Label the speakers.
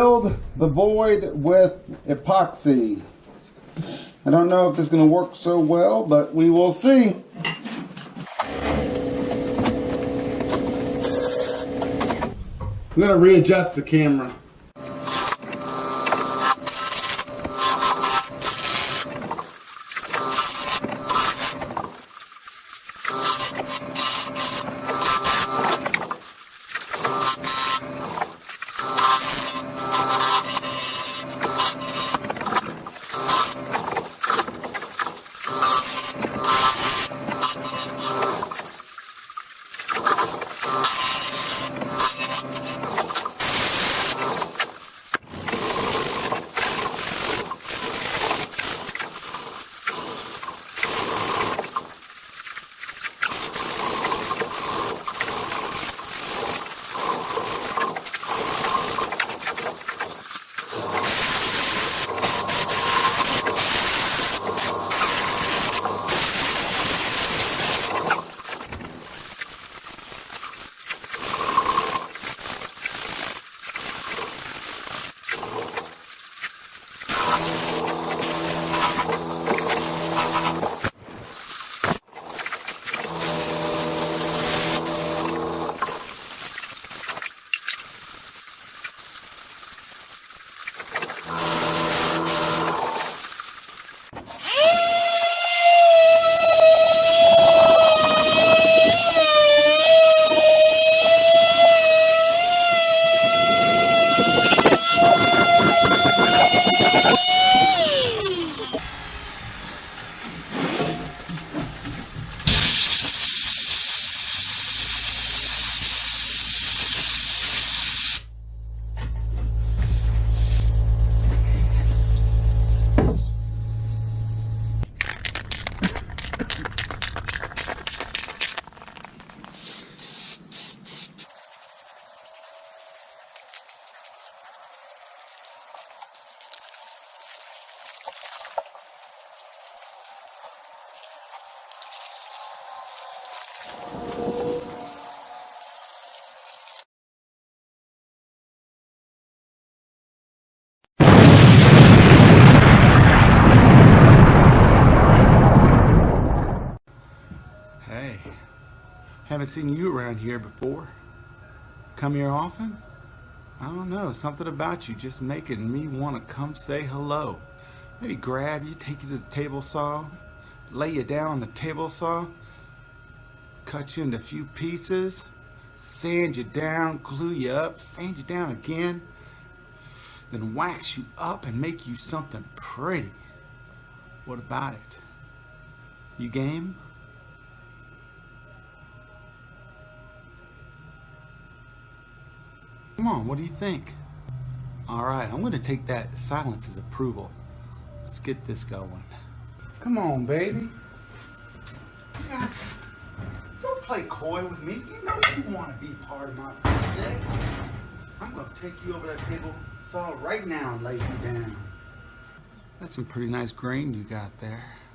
Speaker 1: filled the void with epoxy. I don't know if this is going to work so well, but we will see. I'm going to readjust the camera.
Speaker 2: Hey, haven't seen you around here before. Come here often? I don't know, something about you just making me want to come say hello. Maybe grab you, take you to the table saw, lay you down on the table saw, cut you into a few pieces, sand you down, glue you up, sand you down again, then wax you up and make you something pretty. What about it? You game? Come on, what do you think? Alright, I'm gonna take that silence as approval. Let's get this going. Come on, baby. Don't play coy with me. You know you want to be part of my project. I'm gonna take you over that table saw right now and lay you down. That's some pretty nice grain you got there.